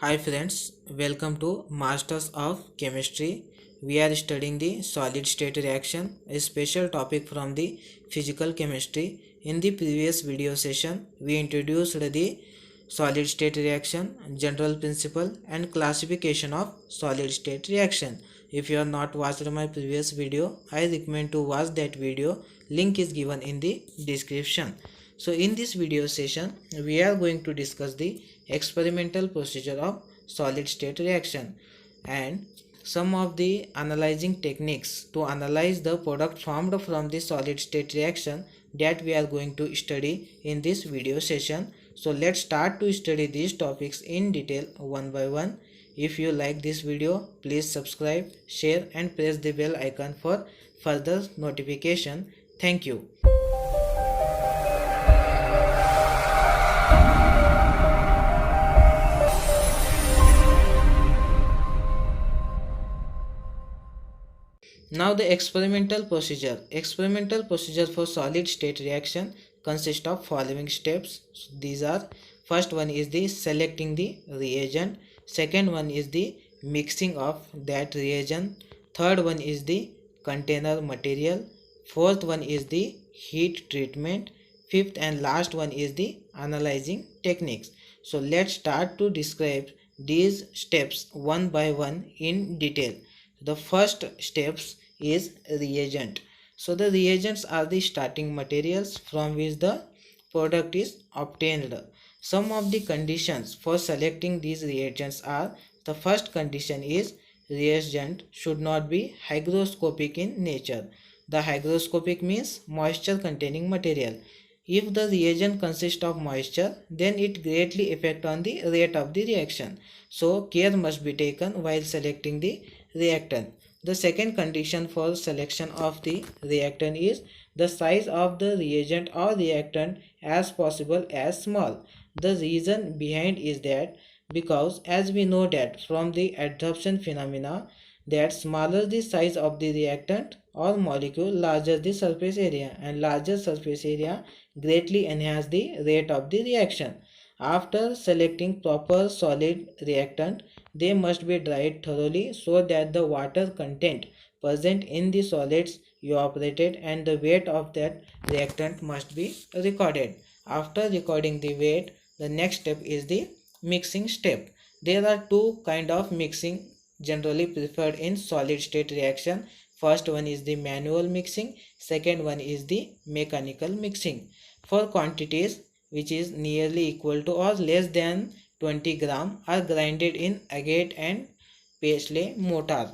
Hi friends, welcome to Masters of Chemistry. We are studying the solid state reaction, a special topic from the physical chemistry. In the previous video session, we introduced the solid state reaction, general principle and classification of solid state reaction. If you have not watched my previous video, I recommend to watch that video. Link is given in the description. So in this video session, we are going to discuss the experimental procedure of solid state reaction and some of the analyzing techniques to analyze the product formed from the solid state reaction that we are going to study in this video session. So let's start to study these topics in detail one by one. If you like this video, please subscribe, share and press the bell icon for further notification. Thank you. Now the experimental procedure. Experimental procedure for solid state reaction consists of following steps. These are: first one is the selecting the reagent, second one is the mixing of that reagent, third one is the container material, fourth one is the heat treatment, fifth and last one is the analyzing techniques. So let's start to describe these steps one by one in detail. The first steps is reagent. So the reagents are the starting materials from which the product is obtained. Some of the conditions for selecting these reagents are: the first condition is reagent should not be hygroscopic in nature. The hygroscopic means moisture containing material. If the reagent consists of moisture, then it greatly affect on the rate of the reaction. So care must be taken while selecting the reactant. The second condition for selection of the reactant is the size of the reagent or reactant as possible as small. The reason behind is that because as we know that from the adsorption phenomena that smaller the size of the reactant or molecule, larger the surface area, and larger surface area greatly enhance the rate of the reaction. After selecting proper solid reactant, they must be dried thoroughly so that the water content present in the solids evaporated and the weight of that reactant must be recorded. After recording the weight, the next step is the mixing step. There are two kind of mixing generally preferred in solid state reaction. First one is the manual mixing, second one is the mechanical mixing. For quantities which is nearly equal to or less than 20 gram are grinded in agate and Paisley mortar.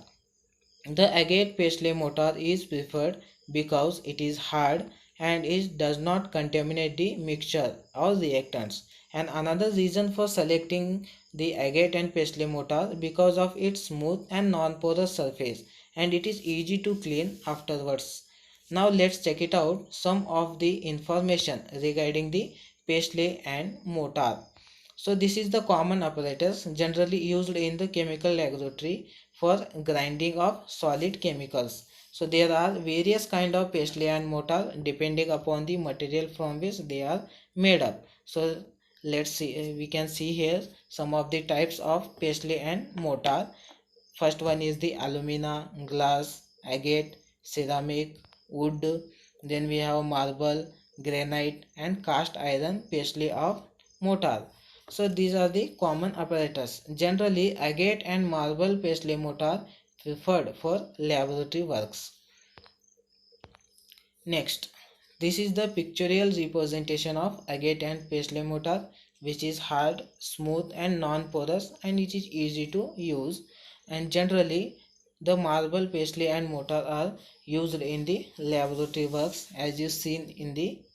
The agate Paisley mortar is preferred because it is hard and it does not contaminate the mixture or reactants. And another reason for selecting the agate and Paisley mortar because of its smooth and non-porous surface, and it is easy to clean afterwards. Now let's check it out some of the information regarding the Paisley and mortar. So this is the common apparatus generally used in the chemical laboratory for grinding of solid chemicals. So there are various kind of Paisley and mortar depending upon the material from which they are made up. So let's see, we can see here some of the types of Paisley and mortar. First one is the alumina, glass, agate, ceramic, wood. Then we have marble, granite and cast iron Paisley of mortar. So these are the common apparatus. Generally agate and marble Paisley mortar preferred for laboratory works. Next, this is the pictorial representation of agate and Paisley mortar, which is hard, smooth and non-porous, and it is easy to use. And generally the marble Paisley and mortar are used in the laboratory works as you seen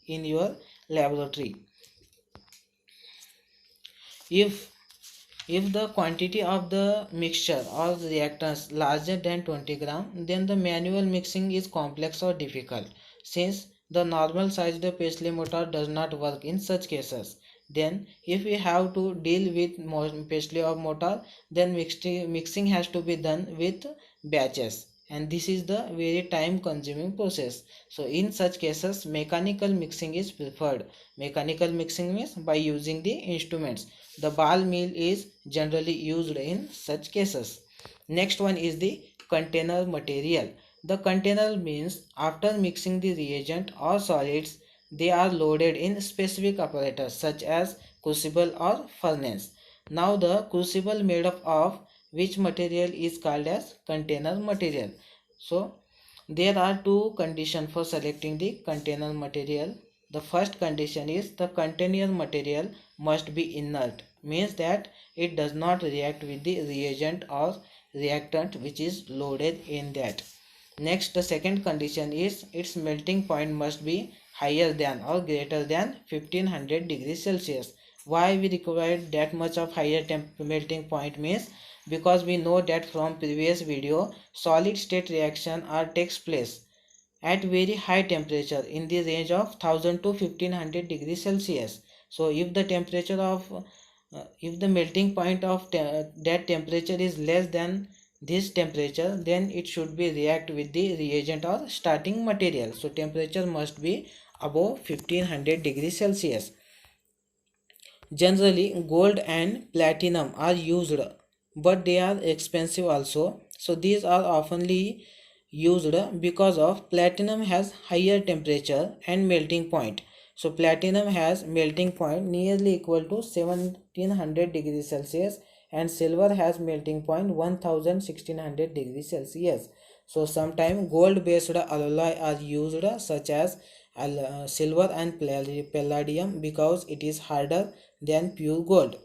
in your laboratory. If the quantity of the mixture or reactants larger than 20 gram, then the manual mixing is complex or difficult. Since the normal sized Paisley mortar does not work in such cases, then if we have to deal with Paisley or mortar, then mixing has to be done with batches. and this is the very time consuming process. So in such cases mechanical mixing is preferred. Mechanical mixing means by using the instruments. The ball mill is generally used in such cases. Next one is the container material. The container means after mixing the reagent or solids, they are loaded in specific apparatus such as crucible or furnace. Now the crucible made up of which material is called as container material. So there are two conditions for selecting the container material. The first condition is the container material must be inert, means that it does not react with the reagent or reactant which is loaded in that. Next, the second condition is its melting point must be higher than or greater than 1500 degrees Celsius. Why we require that much of higher melting point means because we know that from previous video solid state reaction are takes place at very high temperature in the range of 1000 to 1500 degrees Celsius. So if the temperature of if the melting point of that temperature is less than this temperature, then it should be react with the reagent or starting material. So temperature must be above 1500 degrees Celsius. Generally gold and platinum are used, but they are expensive also. So these are oftenly used because of platinum has higher temperature and melting point. So platinum has melting point nearly equal to 1700 degrees Celsius and silver has melting point 1600 degrees Celsius. So sometimes gold based alloy are used such as silver and palladium because it is harder than pure gold.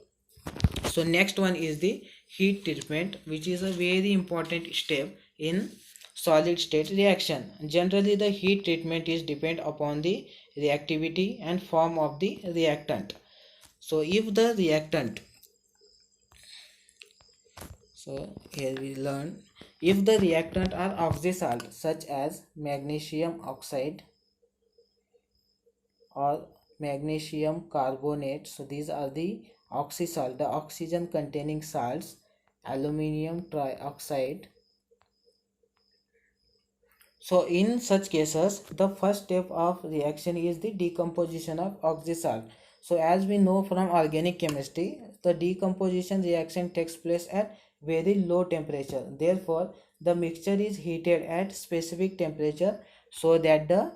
So next one is the heat treatment, which is a very important step in solid state reaction. Generally the heat treatment is depend upon the reactivity and form of the reactant. So if the reactant, so here we learn, if the reactant are oxysalt such as magnesium oxide or magnesium carbonate, so these are the oxysalt, the oxygen containing salts, aluminum trioxide. So in such cases the first step of reaction is the decomposition of oxysalt. So as we know from organic chemistry, the decomposition reaction takes place at very low temperature. Therefore the mixture is heated at specific temperature so that the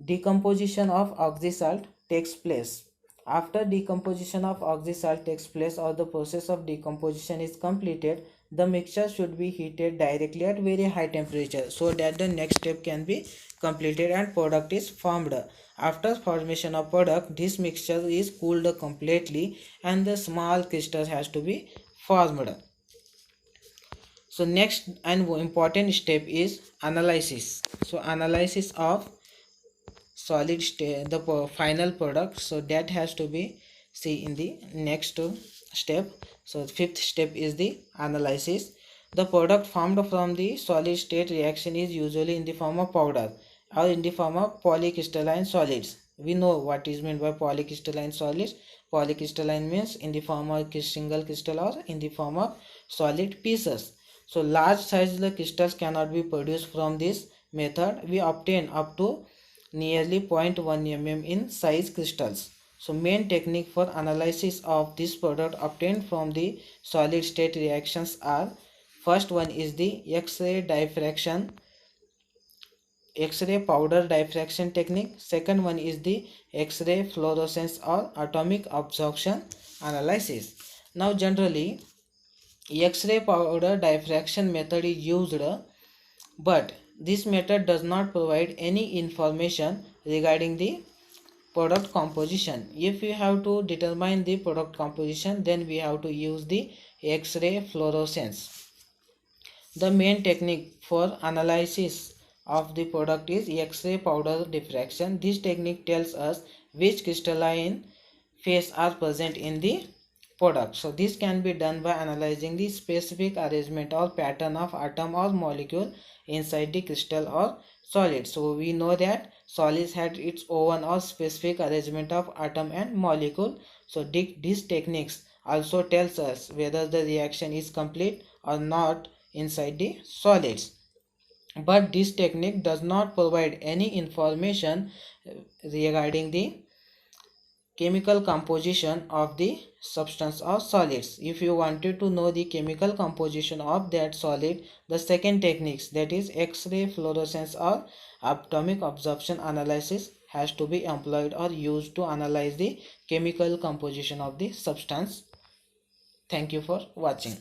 decomposition of oxysalt takes place. After decomposition of oxysalt takes place or the process of decomposition is completed, the mixture should be heated directly at very high temperature so that the next step can be completed and product is formed. After formation of product, this mixture is cooled completely and the small crystal has to be formed. So next and important step is analysis. So analysis of solid state, the final product, so that has to be see in the next step. So fifth step is the analysis. The product formed from the solid state reaction is usually in the form of powder or in the form of polycrystalline solids. We know what is meant by polycrystalline solids. Polycrystalline means in the form of single crystal or in the form of solid pieces. So large size crystals cannot be produced from this method. We obtain up to nearly 0.1 mm in size crystals. So main technique for analysis of this product obtained from the solid state reactions are: first one is the X-ray diffraction, X-ray powder diffraction technique. Second one is the X-ray fluorescence or atomic absorption analysis. Now generally X-ray powder diffraction method is used, but this method does not provide any information regarding the product composition. If we have to determine the product composition, then we have to use the X-ray fluorescence. The main technique for analysis of the product is X-ray powder diffraction. This technique tells us which crystalline phase are present in the product. So this can be done by analyzing the specific arrangement or pattern of atom or molecule inside the crystal or solid. So we know that solids had its own or specific arrangement of atom and molecule. So these techniques also tells us whether the reaction is complete or not inside the solids. but this technique does not provide any information regarding the chemical composition of the substance or solids. If you wanted to know the chemical composition of that solid, the second techniques, that is X-ray, fluorescence or atomic absorption analysis, has to be employed or used to analyze the chemical composition of the substance. Thank you for watching.